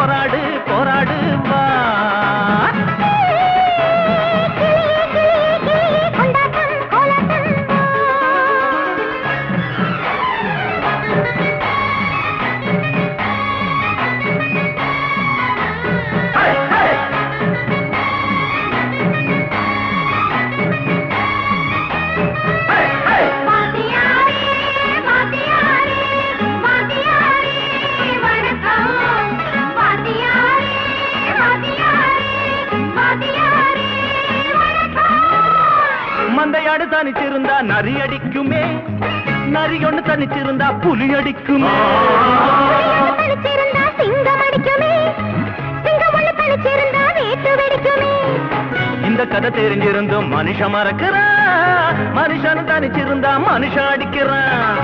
போராடு போராடு வா. மந்தையாடு தனிச்சிருந்தா நரி அடிக்குமே, நரி ஒண்ணு தனிச்சிருந்தா புலி அடிக்குமே, சிங்கம் அடிக்குமே, சிங்கம் ஒண்ணு தனிச்சிருந்தா வேட்டு வெடிக்குமே. இந்த கதை தெரிஞ்சிருந்தும் மனுஷன் மறக்கிறான், மனுஷன் தனிச்சிருந்தா மனுஷன் அடிக்கிறான்.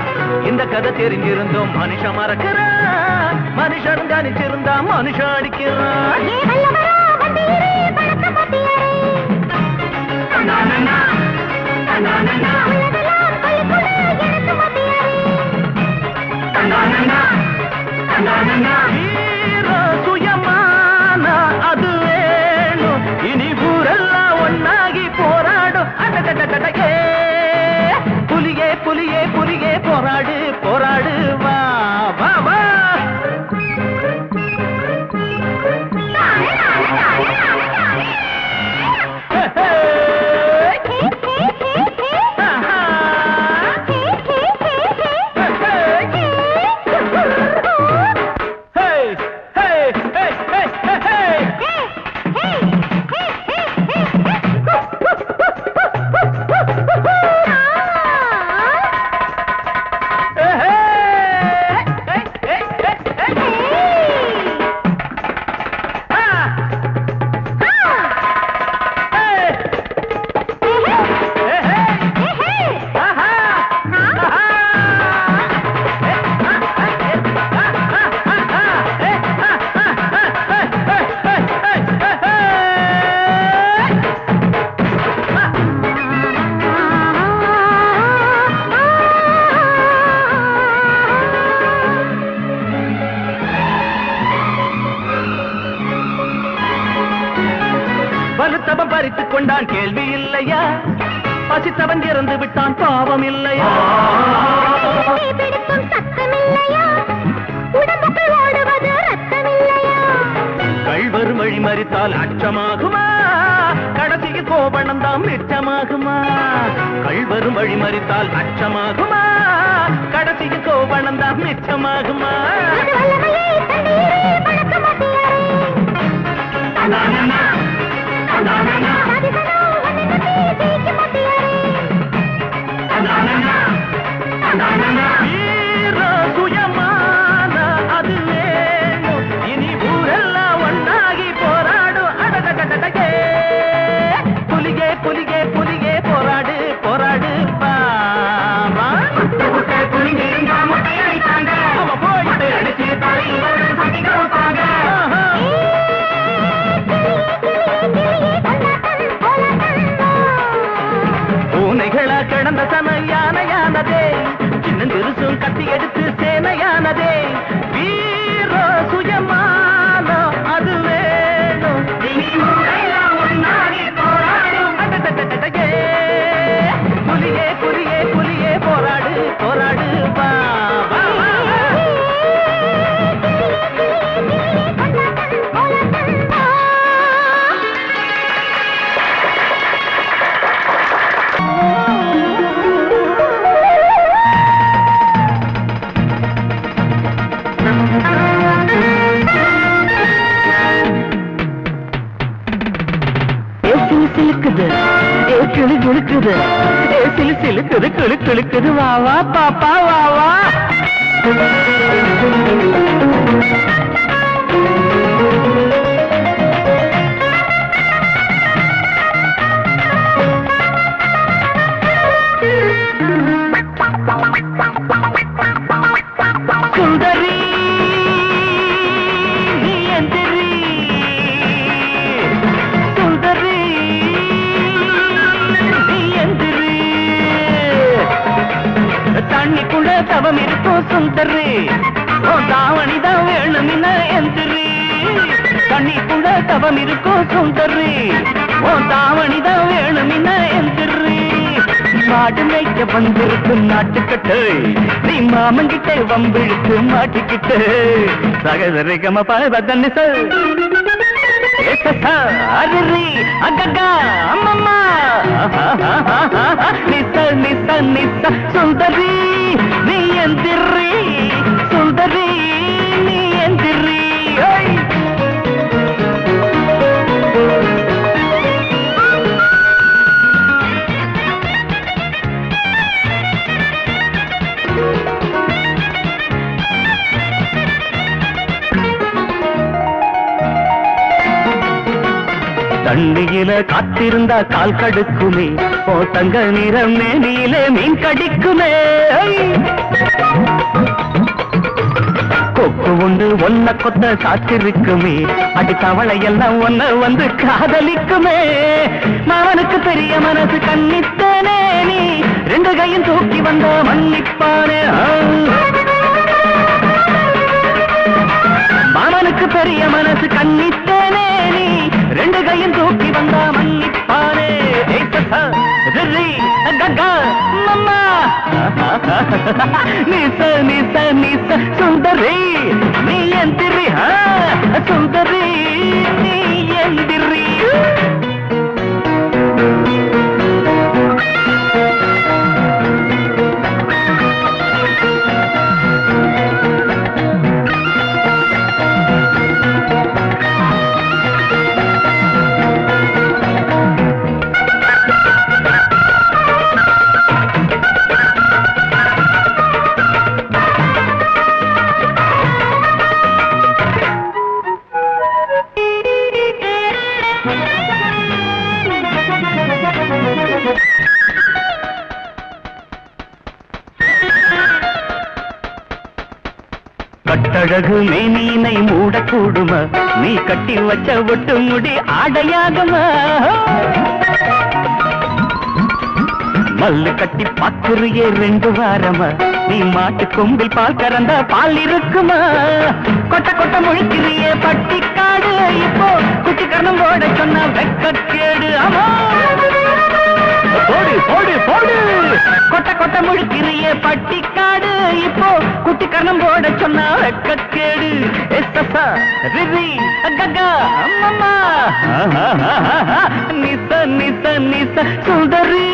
இந்த கதை தெரிஞ்சிருந்தும் மனுஷன் மறக்கிறான், மனுஷன் தனிச்சிருந்தா மனுஷன் அடிக்கிறான். சுயமான அது வேணும், இனி ஊரெல்லாம் ஒன்னாகி போராடும். புலியே புலியே புலியே போராடு போராடு வா வா வா. வலுத்தவன் பறித்துக் கொண்டான் கேள்வி இல்லையா, பசித்தவன் இறந்து விட்டான் பாவம் இல்லையா, கள்வரும் வழி மறித்தால் அச்சமாகுமா, கடைசியில் கோபணம் தான் மிச்சமாகுமா. கள்வரும் வழி மறித்தால் அச்சமாகுமா, கடைசியில் கோபணம் தான் மிச்சமாகுமா. சுயமான அது வேணும், இனி ஊரெல்லாம் ஒன்னாகி போராடும். புலிகே புலிகே புலிகே போராடு போராடு வா வா. பூனைகளா கிடந்த சமையானையானதே, சின்னந்திருசும் கத்தி எடுத்து சேனையானதே. வீர சுயமான அது வேணும், புலியே புலியே புலியே போராடு போராடு வா வா. கிளு கிளுக்குது சிலு சிலுக்குது கிளு கிளுக்குது வா வா பாப்பா வா வா. சுந்தரி நீ எந்திரி, சுந்தரி நீ எந்திரி, தண்ணிக்குள்ள தவம் இருக்கும் சுந்தரி, தாவணிதான் வேணும் எந்திரி. தண்ணிக்குள்ள தவம் இருக்கும் சுந்தரி உன் தாவணிதான் வேணுமின்ன எந்திரி மாடு மேய்க்க வந்திருக்கு நாட்டுக்கட்டு நீ மாமங்கிட்ட வம்பிழுத்து மாட்டிக்கிட்டு சகதரிகம பதன்னு அரி அக்கா அம்மம்மா நிச நிச நிச சுந்தரி நீ எந்திரி சுந்தரி நீ எந்திரி தண்ணியில காத்திருந்தா கால் கடுக்குமே ஓ தங்க நிறம் மேனியிலே மீன் கடிக்குமே கொக்கு உண்டு ஒன்ன கொத்த சாத்திருக்குமே அடி தவளை எல்லாம் ஒன்ன வந்து காதலிக்குமே மாவனுக்கு பெரிய மனசு கண்ணித்தனே நீ ரெண்டு கையும் தூக்கி வந்த மன்னிப்பானே மாமனுக்கு பெரிய மனசு கண்ணித்தனே நீ ரெண்டு கையும் தூக்கி வந்தா மன்னிப்பானே மம்மா நிச நிச நிச சுந்தரி நீ எந்திரி சுந்தரி நீ எந்திரி கட்டழகு மேனீனை மூடக்கூடுமா நீ கட்டி வச்ச ஒட்டு முடி ஆடையாகுமா மல்லு கட்டி பாக்குறியே 2 வாரமா நீ மாட்டு கொம்பில் பால் கறந்த பால் இருக்குமா கொட்ட கொட்ட முழிக்கிறியே பட்டிக்காடு இப்போ குட்டி கரணம் போட சொன்ன வெக்கக்கேடு ஆமா போடு போடு போடு கொட்ட கொட்ட முழுக்கிறியே பட்டிக்காடு இப்போ குட்டி கரணம் போட சொன்னா வெக்கக்கேடு எஸ்ஸா ரிரி அக்கா அம்மம்மா நிச நிச நிச சுந்தரி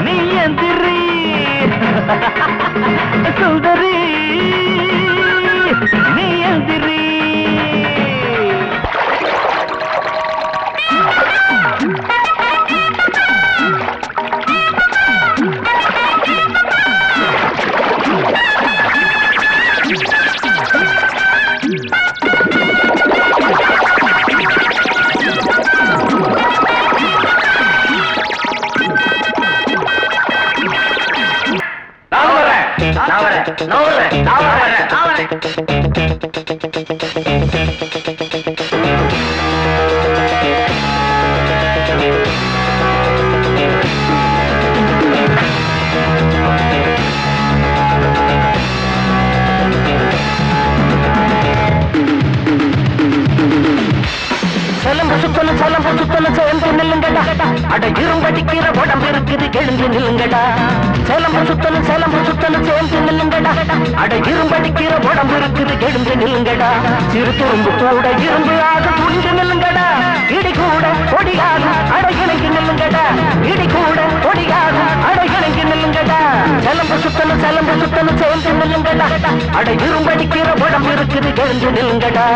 நீ எந்திரி சுந்தரி நீ எந்திரி சேர்ந்து நில்லுங்கடா அட இரும்படிக்கிற உடம்பு இருக்குது எழுந்து நில்லுங்கடா சேலம் சுத்தலும் சேர்ந்து நில்லுங்கடா அட இரும்படிக்கிற உடம்பு இருக்குது எழுந்து நில்லுங்கடா சிறு துரும்பு கூட இரும்பு ஆக துணிந்து நில்லுங்கடா இடி கூட ஒடியாகும் அட இணங்கி நில்லுங்கடா இடி கூட ஒடியாகும் அட இணங்கி நில்லுங்கடா சேலம் சுத்தலும் சேர்ந்து நில்லுங்கடா அட இரும்படிக்கிற உடம்பு இருக்குது எழுந்து நில்லுங்கடா